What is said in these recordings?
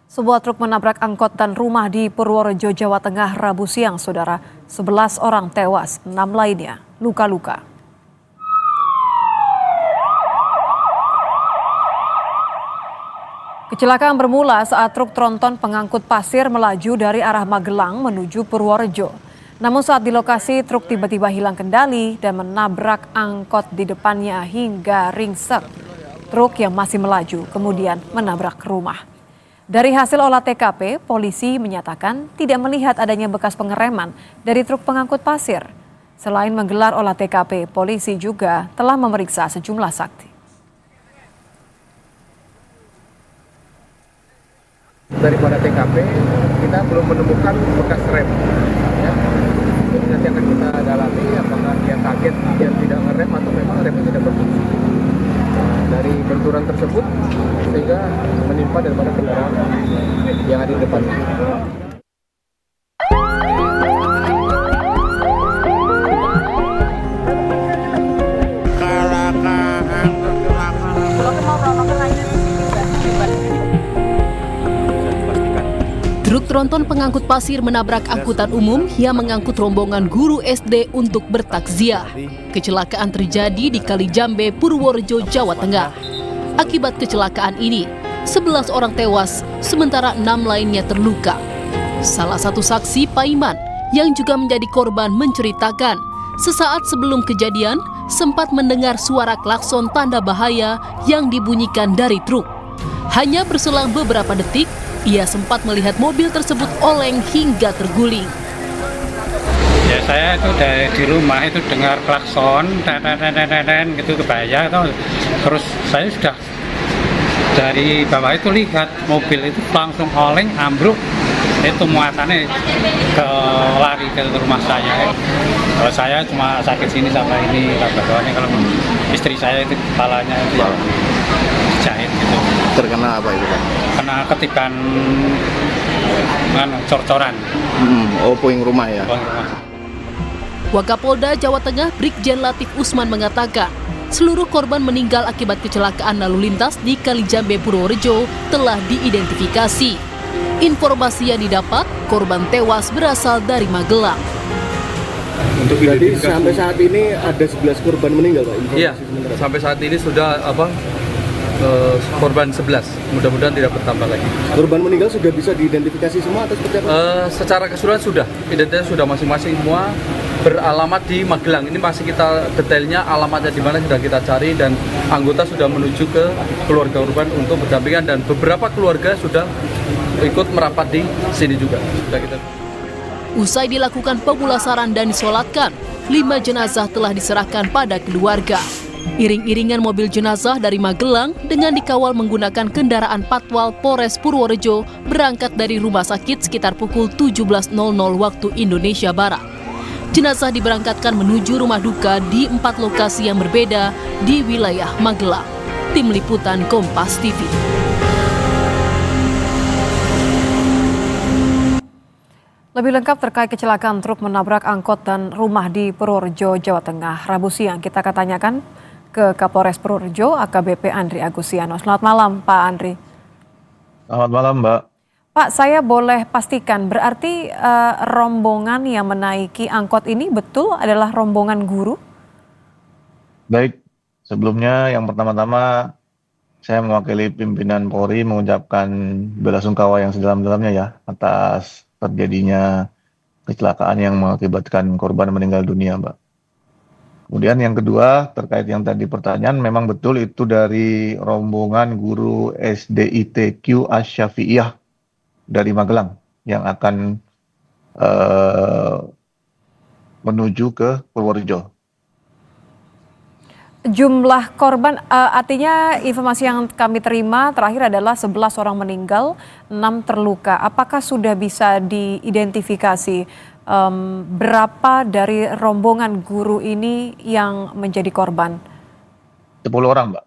Sebuah truk menabrak angkot dan rumah di Purworejo, Jawa Tengah, Rabu siang, Saudara. 11 orang tewas, 6 lainnya luka-luka. Kecelakaan bermula saat truk tronton pengangkut pasir melaju dari arah Magelang menuju Purworejo. Namun saat di lokasi, truk tiba-tiba hilang kendali dan menabrak angkot di depannya hingga ringsek. Truk yang masih melaju kemudian menabrak rumah. Dari hasil olah TKP, polisi menyatakan tidak melihat adanya bekas pengereman dari truk pengangkut pasir. Selain menggelar olah TKP, polisi juga telah memeriksa sejumlah saksi. Daripada TKP, kita belum menemukan bekas rem. Ya. Jadi nanti akan kita dalami apakah dia kaget dia tidak ngerem atau memang remnya tidak berfungsi. Dari benturan tersebut sehingga menimpa daripada kendaraan yang ada di depannya. Truk tronton pengangkut pasir menabrak angkutan umum yang mengangkut rombongan guru SD untuk bertakziah. Kecelakaan terjadi di Kalijambe, Purworejo, Jawa Tengah. Akibat kecelakaan ini, 11 orang tewas, sementara 6 lainnya terluka. Salah satu saksi, Paiman, yang juga menjadi korban menceritakan, sesaat sebelum kejadian sempat mendengar suara klakson tanda bahaya yang dibunyikan dari truk. Hanya berselang beberapa detik, ia sempat melihat mobil tersebut oleng hingga terguling. Ya saya itu di rumah itu dengar klakson, gitu kebaya itu. Terus saya sudah dari bawah itu lihat mobil itu langsung oleng, ambruk. Itu muatannya lari ke rumah saya. Kalau saya cuma sakit sini sampai ini, bawahnya kalau istri saya itu kepalanya itu dijahit gitu. Terkena apa itu, Pak? Kena ketikan cor-coran. Puing rumah ya. Wakapolda Jawa Tengah Brigjen Latif Usman mengatakan, seluruh korban meninggal akibat kecelakaan lalu lintas di Kalijambe, Purworejo telah diidentifikasi. Informasi yang didapat, korban tewas berasal dari Magelang. Jadi sampai saat ini ada 11 korban meninggal, Pak? Iya, sampai saat ini sudah korban 11, mudah-mudahan tidak bertambah lagi. Korban meninggal sudah bisa diidentifikasi semua atau seperti apa? Secara keseluruhan sudah, identitas sudah masing-masing semua beralamat di Magelang. Ini masih kita detailnya alamatnya di mana sudah kita cari dan anggota sudah menuju ke keluarga korban untuk berdampingan dan beberapa keluarga sudah ikut merapat di sini juga. Sudah kita. Usai dilakukan pemulasaran dan disolatkan, 5 jenazah telah diserahkan pada keluarga. Iring-iringan mobil jenazah dari Magelang dengan dikawal menggunakan kendaraan patwal Polres Purworejo berangkat dari rumah sakit sekitar pukul 17.00 waktu Indonesia Barat. Jenazah diberangkatkan menuju rumah duka di 4 lokasi yang berbeda di wilayah Magelang. Tim Liputan Kompas TV. Lebih lengkap terkait kecelakaan truk menabrak angkot dan rumah di Purworejo, Jawa Tengah, Rabu siang, kita akan tanyakan ke Kapolres Purworejo, AKBP Andri Agustiano. Selamat malam, Pak Andri. Selamat malam, Mbak. Pak, saya boleh pastikan berarti rombongan yang menaiki angkot ini betul adalah rombongan guru? Baik, sebelumnya yang pertama-tama saya mewakili pimpinan Polri mengucapkan belasungkawa yang sedalam-dalamnya ya atas terjadinya kecelakaan yang mengakibatkan korban meninggal dunia, Mbak. Kemudian yang kedua, terkait yang tadi pertanyaan, memang betul itu dari rombongan guru SDITQ Asy-Syafi'iyah dari Magelang yang akan menuju ke Purworejo. Jumlah korban, artinya informasi yang kami terima terakhir adalah 11 orang meninggal, 6 terluka. Apakah sudah bisa diidentifikasi berapa dari rombongan guru ini yang menjadi korban? 10 orang, Mbak.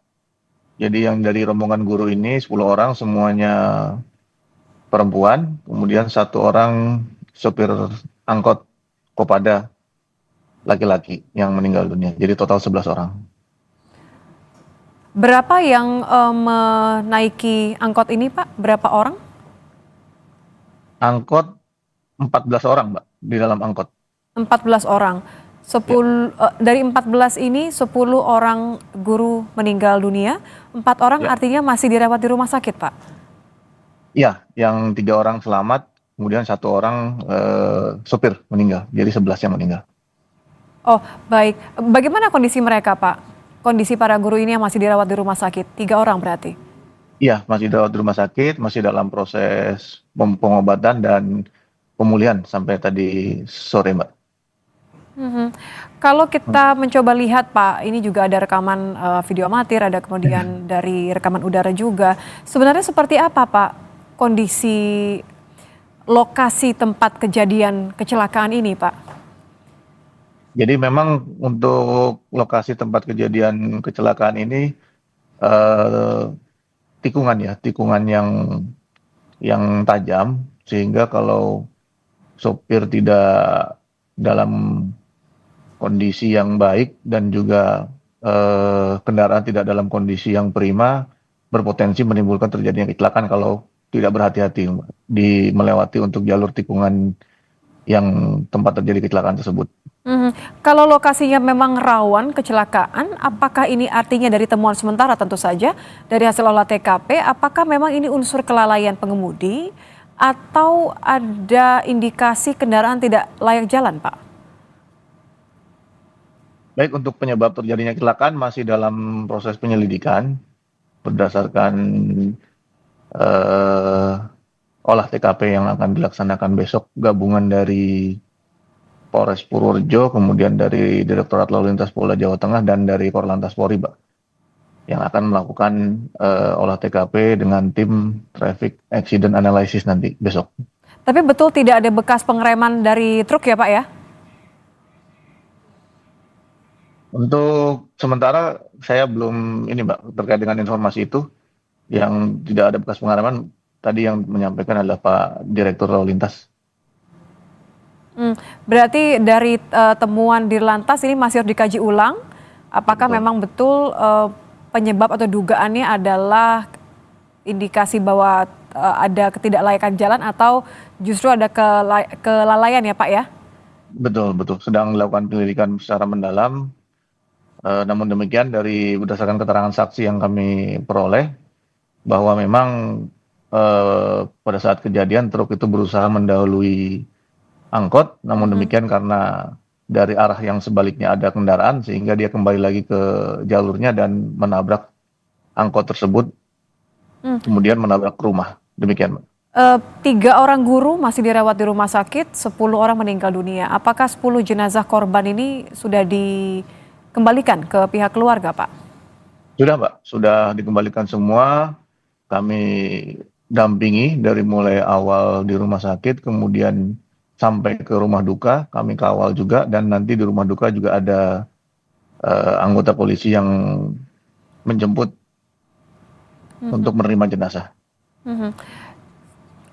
Jadi yang dari rombongan guru ini 10 orang semuanya perempuan, kemudian 1 orang sopir angkot Kopada laki-laki yang meninggal dunia. Jadi total 11 orang. Berapa yang menaiki angkot ini, Pak? Berapa orang? Angkot 14 orang, Mbak, di dalam angkot. 14 orang. 10 dari 14 ini 10 orang guru meninggal dunia, 4 orang Ya. artinya masih dirawat di rumah sakit, Pak. Iya, yang 3 orang selamat, kemudian 1 orang sopir meninggal. Jadi 11 yang meninggal. Oh, baik. Bagaimana kondisi mereka, Pak? Kondisi para guru ini yang masih dirawat di rumah sakit, 3 orang berarti. Iya, masih dirawat di rumah sakit, masih dalam proses pengobatan dan pemulihan sampai tadi sore, Mbak. Mhm. Kalau kita mencoba lihat, Pak, ini juga ada rekaman video amatir, ada kemudian dari rekaman udara juga. Sebenarnya seperti apa, Pak, kondisi lokasi tempat kejadian kecelakaan ini, Pak? Jadi memang untuk lokasi tempat kejadian kecelakaan ini eh, tikungan ya, tikungan yang tajam sehingga kalau sopir tidak dalam kondisi yang baik dan juga kendaraan tidak dalam kondisi yang prima, berpotensi menimbulkan terjadinya kecelakaan kalau tidak berhati-hati di melewati untuk jalur tikungan yang tempat terjadi kecelakaan tersebut. Mhm. Kalau lokasinya memang rawan kecelakaan, apakah ini artinya dari temuan sementara tentu saja dari hasil olah TKP, apakah memang ini unsur kelalaian pengemudi atau ada indikasi kendaraan tidak layak jalan, Pak? Baik, untuk penyebab terjadinya kecelakaan masih dalam proses penyelidikan berdasarkan eh, olah TKP yang akan dilaksanakan besok, gabungan dari Polres Purworejo, kemudian dari Direktorat Lalu Lintas Polda Jawa Tengah dan dari Korlantas Polri, Mbak, yang akan melakukan olah TKP dengan tim Traffic Accident Analysis nanti besok. Tapi betul tidak ada bekas pengereman dari truk ya, Pak ya? Untuk sementara saya belum ini, Mbak, terkait dengan informasi itu. Yang tidak ada bekas pengereman tadi yang menyampaikan adalah Pak Direktur Lalu Lintas. Berarti dari temuan Dirlantas ini masih harus dikaji ulang, apakah Betul. memang betul penyebab atau dugaannya adalah indikasi bahwa ada ketidaklayakan jalan atau justru ada kelalaian ya, Pak ya? Betul, betul. Sedang dilakukan penyelidikan secara mendalam. Namun demikian berdasarkan keterangan saksi yang kami peroleh bahwa memang pada saat kejadian truk itu berusaha mendahului angkot, namun demikian karena dari arah yang sebaliknya ada kendaraan sehingga dia kembali lagi ke jalurnya dan menabrak angkot tersebut, kemudian menabrak rumah. Demikian, Mbak. 3 orang guru masih dirawat di rumah sakit, 10 orang meninggal dunia. Apakah 10 jenazah korban ini sudah dikembalikan ke pihak keluarga, Pak? Sudah, Mbak, sudah dikembalikan semua. Kami dampingi dari mulai awal di rumah sakit, kemudian sampai ke rumah duka, kami kawal juga, dan nanti di rumah duka juga ada anggota polisi yang menjemput untuk menerima jenazah.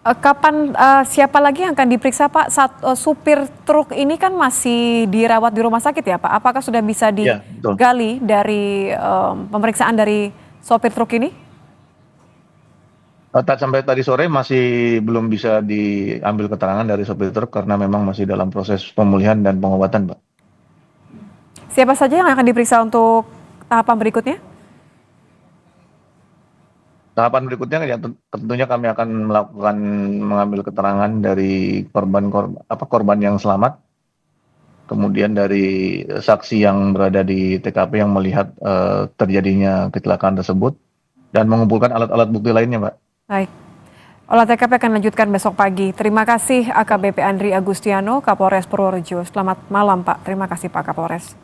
Kapan siapa lagi yang akan diperiksa, Pak? Supir truk ini kan masih dirawat di rumah sakit ya, Pak? Apakah sudah bisa Iya, betul. digali dari pemeriksaan dari sopir truk ini? Sampai tadi sore masih belum bisa diambil keterangan dari sopir truk karena memang masih dalam proses pemulihan dan pengobatan, Mbak. Siapa saja yang akan diperiksa untuk tahapan berikutnya? Tahapan berikutnya ya tentunya kami akan mengambil keterangan dari korban yang selamat, kemudian dari saksi yang berada di TKP yang melihat terjadinya kecelakaan tersebut, dan mengumpulkan alat-alat bukti lainnya, Mbak. Baik. Olah TKP akan lanjutkan besok pagi. Terima kasih AKBP Andri Agustiano, Kapolres Purworejo. Selamat malam, Pak. Terima kasih, Pak Kapolres.